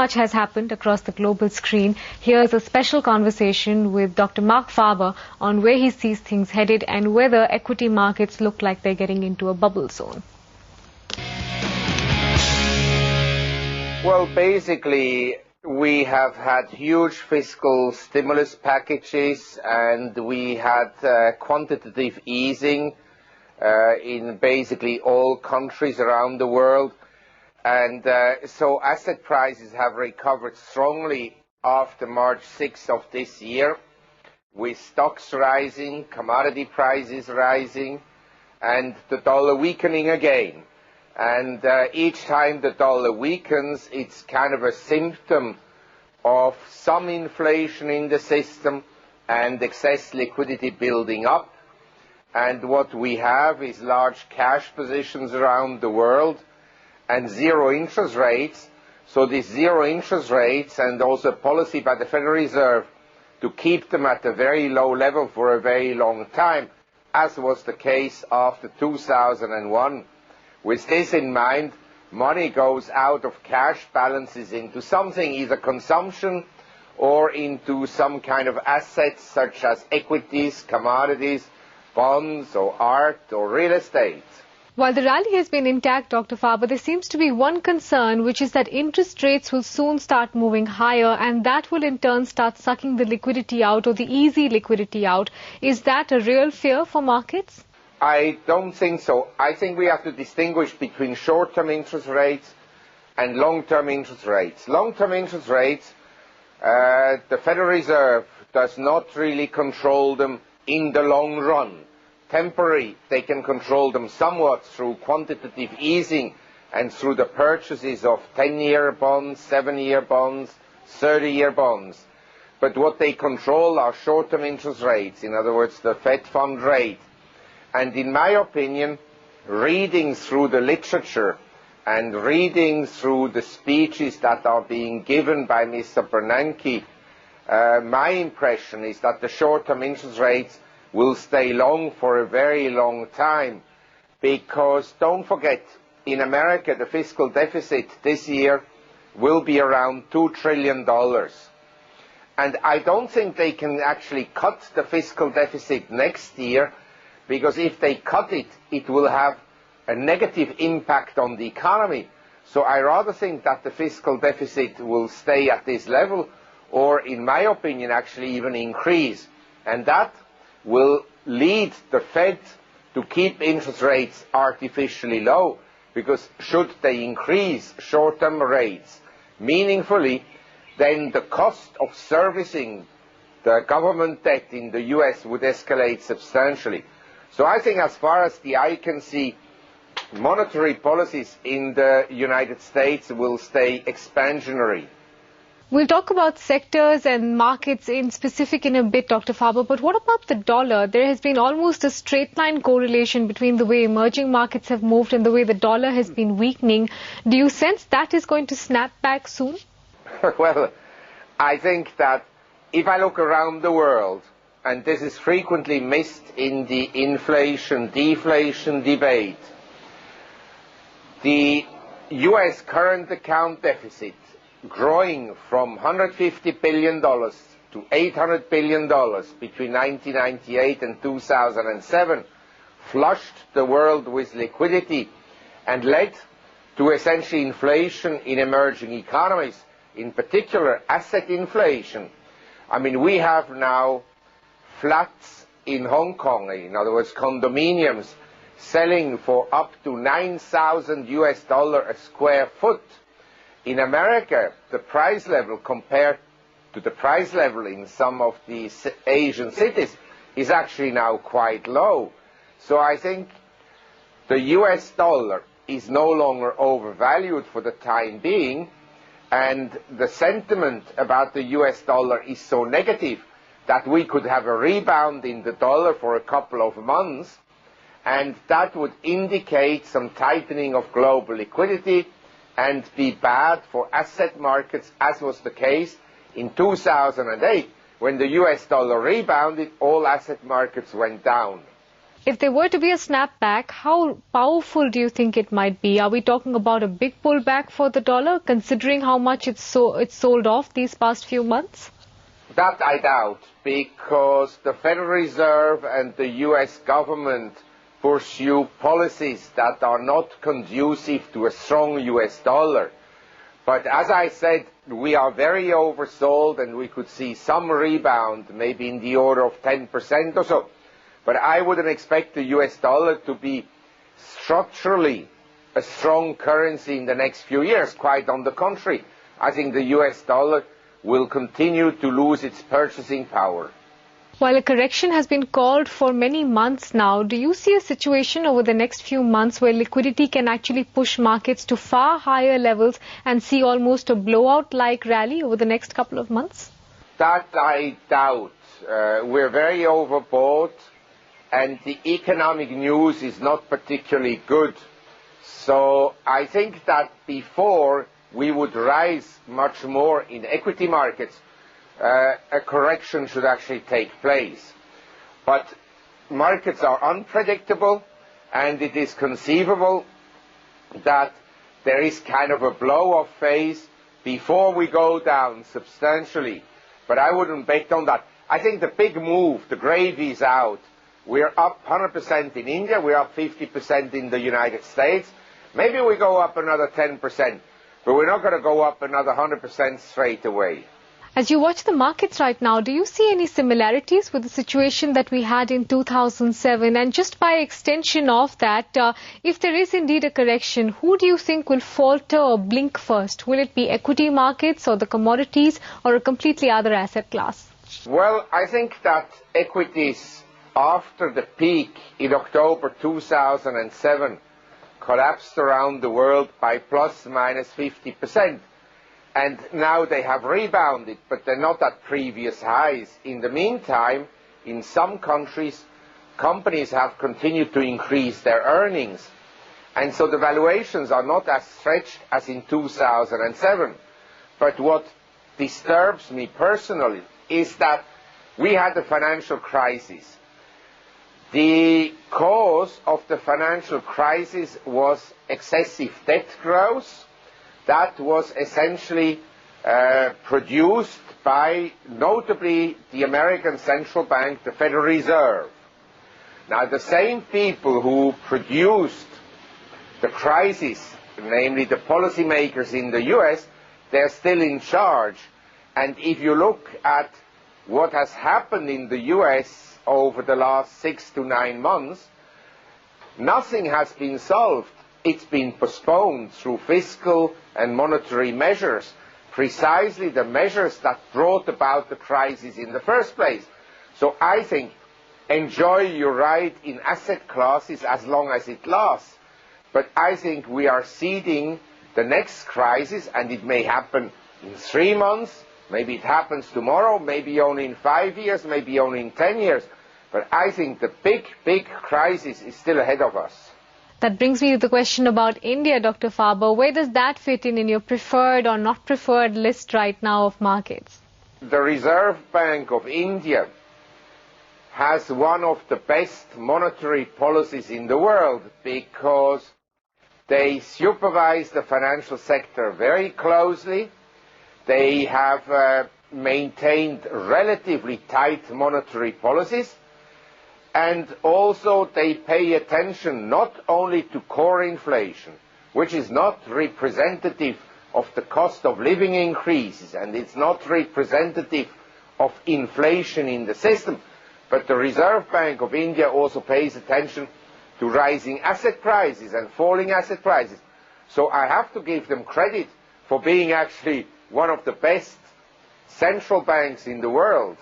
Much has happened across the global screen. Here's a special conversation with Dr. Marc Faber on where he sees things headed and whether equity markets look like they're getting into a bubble zone. Well, basically, we have had huge fiscal stimulus packages and we had quantitative easing in basically all countries around the world. And so asset prices have recovered strongly after March 6th of this year, with stocks rising, commodity prices rising, and the dollar weakening again. And each time the dollar weakens, it's kind of a symptom of some inflation in the system and excess liquidity building up. And what we have is large cash positions around the world and zero interest rates. So these zero interest rates and also policy by the Federal Reserve to keep them at a very low level for a very long time, as was the case after 2001. With this in mind, money goes out of cash balances into something, either consumption or into some kind of assets such as equities, commodities, bonds or art or real estate. While the rally has been intact, Dr. Faber, there seems to be one concern, which is that interest rates will soon start moving higher and that will in turn start sucking the liquidity out or the easy liquidity out. Is that a real fear for markets? I don't think so. I think we have to distinguish between short-term interest rates and long-term interest rates. Long-term interest rates, the Federal Reserve does not really control them in the long run. Temporary, they can control them somewhat through quantitative easing and through the purchases of 10-year bonds, 7-year bonds, 30-year bonds. But what they control are short-term interest rates, in other words, the Fed fund rate. And in my opinion, reading through the literature and reading through the speeches that are being given by Mr. Bernanke, my impression is that the short-term interest rates will stay long for a very long time, because don't forget, in America the fiscal deficit this year will be around $2 trillion. And I don't think they can actually cut the fiscal deficit next year, because if they cut it, it will have a negative impact on the economy. So I rather think that the fiscal deficit will stay at this level, or in my opinion actually even increase. And that will lead the Fed to keep interest rates artificially low, because should they increase short-term rates meaningfully, then the cost of servicing the government debt in the US would escalate substantially. So I think as far as the eye can see, monetary policies in the United States will stay expansionary. We'll talk about sectors and markets in specific in a bit, Dr. Faber, but what about the dollar? There has been almost a straight line correlation between the way emerging markets have moved and the way the dollar has been weakening. Do you sense that is going to snap back soon? Well, I think that if I look around the world, and this is frequently missed in the inflation-deflation debate, the U.S. current account deficit growing from $150 billion to $800 billion between 1998 and 2007 flushed the world with liquidity and led to essentially inflation in emerging economies, in particular asset inflation. I mean, we have now flats in Hong Kong, in other words condominiums, selling for up to $9,000 a square foot. In America, the price level compared to the price level in some of the Asian cities is actually now quite low. So I think the US dollar is no longer overvalued for the time being, and the sentiment about the US dollar is so negative that we could have a rebound in the dollar for a couple of months, and that would indicate some tightening of global liquidity and be bad for asset markets, as was the case in 2008. When the US dollar rebounded, all asset markets went down. If there were to be a snapback, how powerful do you think it might be? Are we talking about a big pullback for the dollar, considering how much it's sold off these past few months? That I doubt, because the Federal Reserve and the US government pursue policies that are not conducive to a strong US dollar. But as I said, we are very oversold and we could see some rebound, maybe in the order of 10% or so. But I wouldn't expect the US dollar to be structurally a strong currency in the next few years. Quite on the contrary, I think the US dollar will continue to lose its purchasing power. While a correction has been called for many months now, do you see a situation over the next few months where liquidity can actually push markets to far higher levels and see almost a blowout-like rally over the next couple of months? That I doubt. We're very overbought and the economic news is not particularly good. So I think that before we would rise much more in equity markets, a correction should actually take place. But markets are unpredictable, and it is conceivable that there is kind of a blow-off phase before we go down substantially. But I wouldn't bet on that. I think the big move, the gravy is out. We're up 100% in India, we're up 50% in the United States. Maybe we go up another 10%, but we're not going to go up another 100% straight away. As you watch the markets right now, do you see any similarities with the situation that we had in 2007? And just by extension of that, if there is indeed a correction, who do you think will falter or blink first? Will it be equity markets or the commodities or a completely other asset class? Well, I think that equities, after the peak in October 2007, collapsed around the world by plus minus 50%. And now they have rebounded, but they're not at previous highs. In the meantime, in some countries, companies have continued to increase their earnings. And so the valuations are not as stretched as in 2007. But what disturbs me personally is that we had a financial crisis. The cause of the financial crisis was excessive debt growth. That was essentially produced by, notably, the American Central Bank, the Federal Reserve. Now, the same people who produced the crisis, namely the policymakers in the US, they're still in charge. And if you look at what has happened in the US over the last 6 to 9 months, nothing has been solved. It's been postponed through fiscal and monetary measures, precisely the measures that brought about the crisis in the first place. So I think enjoy your ride in asset classes as long as it lasts. But I think we are seeding the next crisis, and it may happen in 3 months, maybe it happens tomorrow, maybe only in 5 years, maybe only in 10 years. But I think the big crisis is still ahead of us. That brings me to the question about India, Dr. Faber. Where does that fit in your preferred or not preferred list right now of markets? The Reserve Bank of India has one of the best monetary policies in the world because they supervise the financial sector very closely. They have maintained relatively tight monetary policies. And also they pay attention not only to core inflation, which is not representative of the cost of living increases, and it's not representative of inflation in the system, but the Reserve Bank of India also pays attention to rising asset prices and falling asset prices. So I have to give them credit for being actually one of the best central banks in the world.